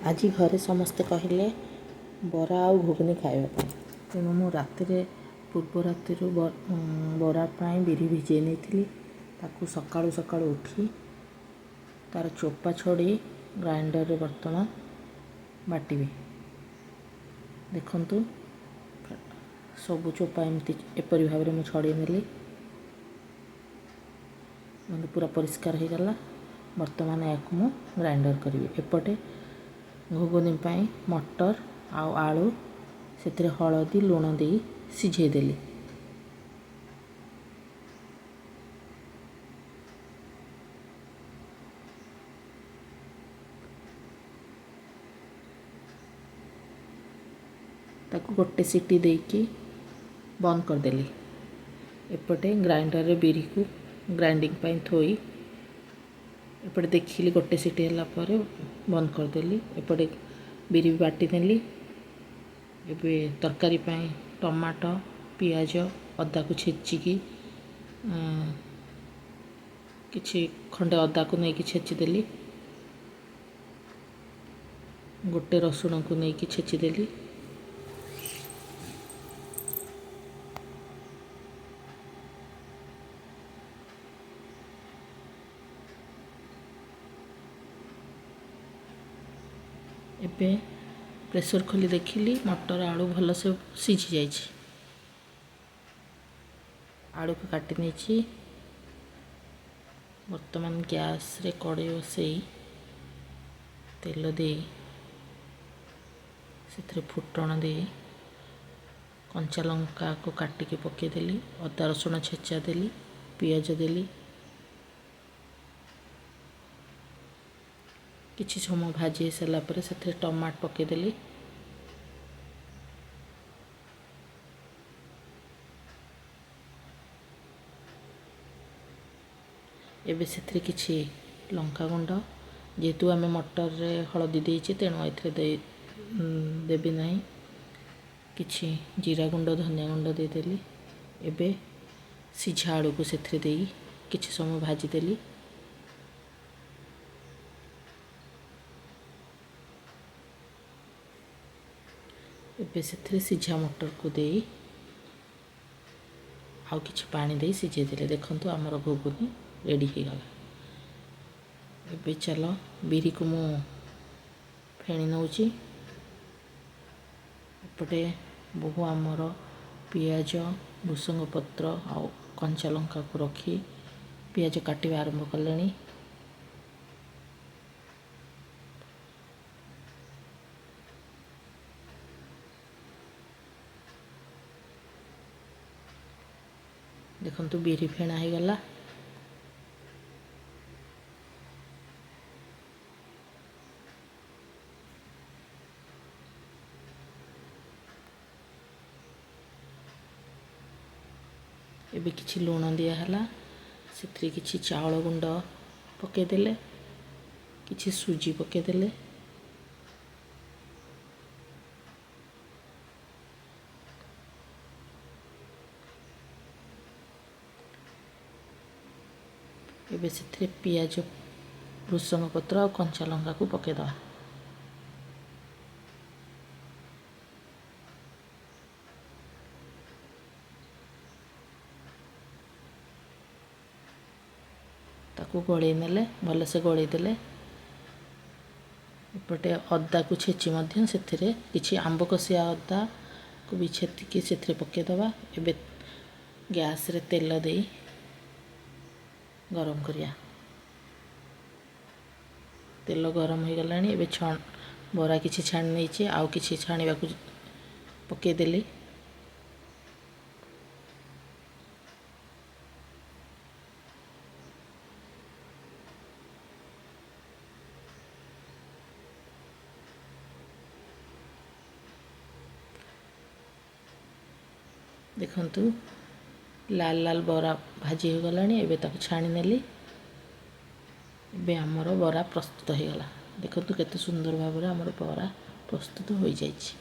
ଆଜି ଘରେ ସମସ୍ତେ କହିଲେ ବରା ଆଉ ଘୁଗୁନି ଖାଇବା ପାଇଁ। ତେଣୁ ମୁଁ ପୂର୍ବ ରାତିରୁ ବରା ପାଇଁ ବିରି ଭିଜେଇ ନେଇଥିଲି। ତାକୁ ସକାଳୁ ସକାଳୁ ଉଠି ତା'ର ଚୋପା ଛଡ଼େଇ ଗ୍ରାଇଣ୍ଡରରେ ବର୍ତ୍ତମାନ ବାଟିବି। ଦେଖନ୍ତୁ ସବୁ ଚୋପା ଏପରି ଭାବରେ ମୁଁ ଛଡ଼େଇ ନେଲି। ପୁରା ପରିଷ୍କାର ହୋଇଗଲା। ବର୍ତ୍ତମାନ ଏହାକୁ ମୁଁ ଗ୍ରାଇଣ୍ଡର କରିବି। ଏପଟେ ଘୁଗୁନି ପାଇଁ ମଟର ଆଉ ଆଳୁ ସେଥିରେ ହଳଦୀ ଲୁଣ ଦେଇ ସିଝେଇ ଦେଲି। ତାକୁ ଗୋଟେ ସିଟି ଦେଇକି ବନ୍ଦ କରିଦେଲି। ଏପଟେ ଗ୍ରାଇଣ୍ଡରରେ ବିରିକୁ ଗ୍ରାଇଣ୍ଡିଙ୍ଗ ପାଇଁ ଥୋଇ ଏପଟେ ଦେଖିଲି ଗୋଟେ ସିଟି ହେଲା ପରେ ବନ୍ଦ କରିଦେଲି। ଏପଟେ ବିରି ବାଟି ନେଲି। ଏବେ ତରକାରୀ ପାଇଁ ଟମାଟୋ ପିଆଜ ଅଦାକୁ ଛେଚିକି କିଛି ଖଣ୍ଡେ ଅଦାକୁ ନେଇକି ଛେଚିଦେଲି। ଗୋଟେ ରସୁଣକୁ ନେଇକି ଛେଚିଦେଲି। ଏବେ ପ୍ରେସର ଖୋଲି ଦେଖିଲି ମଟର ଆଳୁ ଭଲସେ ସିଝି ଯାଇଛି। ଆଳୁକୁ କାଟି ନେଇଛି। ବର୍ତ୍ତମାନ ଗ୍ୟାସରେ କଡ଼େଇ ବସେଇ ତେଲ ଦେଇ ସେଥିରେ ଫୁଟଣ ଦେଇ କଞ୍ଚା ଲଙ୍କାକୁ କାଟିକି ପକାଇଦେଲି। ଅଦା ରସୁଣ ଛେଚା ଦେଲି। ପିଆଜ ଦେଲି। କିଛି ସମୟ ଭାଜି ହେଇସାରିଲା ପରେ ସେଥିରେ ଟମାଟୋ ପକାଇଦେଲି। ଏବେ ସେଥିରେ କିଛି ଲଙ୍କାଗୁଣ୍ଡ, ଯେହେତୁ ଆମେ ମଟରରେ ହଳଦୀ ଦେଇଛେ ତେଣୁ ଏଥିରେ ଦେବି ନାହିଁ। କିଛି ଜିରା ଗୁଣ୍ଡ ଧନିଆ ଗୁଣ୍ଡ ଦେଇଦେଲି। ଏବେ ସିଝା ଆଳୁକୁ ସେଥିରେ ଦେଇ କିଛି ସମୟ ଭାଜିଦେଲି। ଏବେ ସେଥିରେ ସିଝା ମଟରକୁ ଦେଇ ଆଉ କିଛି ପାଣି ଦେଇ ସିଝେଇ ଦେଲେ। ଦେଖନ୍ତୁ ଆମର ଘୁଗୁନି ରେଡ଼ି ହୋଇଗଲା। ଏବେ ଚାଲ ବିରିକୁ ମୁଁ ଫେଣି ନେଉଛି। ଏପଟେ ବୋହୂ ଆମର ପିଆଜ ଭୃସଙ୍ଗ ପତ୍ର ଆଉ କଞ୍ଚା ଲଙ୍କାକୁ ରଖି ପିଆଜ କାଟିବା ଆରମ୍ଭ କଲେଣି। ଦେଖନ୍ତୁ ବିରି ଫେଣା ହୋଇଗଲା। ଏବେ କିଛି ଲୁଣ ଦିଆହେଲା। ସେଥିରେ କିଛି ଚାଉଳ ଗୁଣ୍ଡ ପକାଇଦେଲେ। କିଛି ସୁଜି ପକାଇଦେଲେ। ଏବେ ସେଥିରେ ପିଆଜ ଭୃସଙ୍ଗ ପତ୍ର ଆଉ କଞ୍ଚା ଲଙ୍କାକୁ ପକାଇଦେବା। ତାକୁ ଗୋଳେଇ ନେଲେ, ଭଲସେ ଗୋଳେଇ ଦେଲେ। ଏପଟେ ଅଦାକୁ ଛେଚି ମଧ୍ୟ ସେଥିରେ କିଛି ଆମ୍ବ କଷିଆ ଅଦାକୁ ବି ଛେଚିକି ସେଥିରେ ପକାଇଦେବା। ଏବେ ଗ୍ୟାସରେ ତେଲ ଦେଇ ଗରମ କରିବା। ତେଲ ଗରମ ହୋଇଗଲାଣି। ଏବେ ବରା କିଛି ଛାଣି ନେଇଛି, ଆଉ କିଛି ଛାଣିବାକୁ ପକାଇଦେଲି। ଦେଖନ୍ତୁ ଲାଲ ଲାଲ ବରା ଭାଜି ହୋଇଗଲାଣି। ଏବେ ତାକୁ ଛାଣି ନେଲି। ଏବେ ଆମର ବରା ପ୍ରସ୍ତୁତ ହୋଇଗଲା। ଦେଖନ୍ତୁ କେତେ ସୁନ୍ଦର ଭାବରେ ଆମର ବରା ପ୍ରସ୍ତୁତ ହୋଇଯାଇଛି।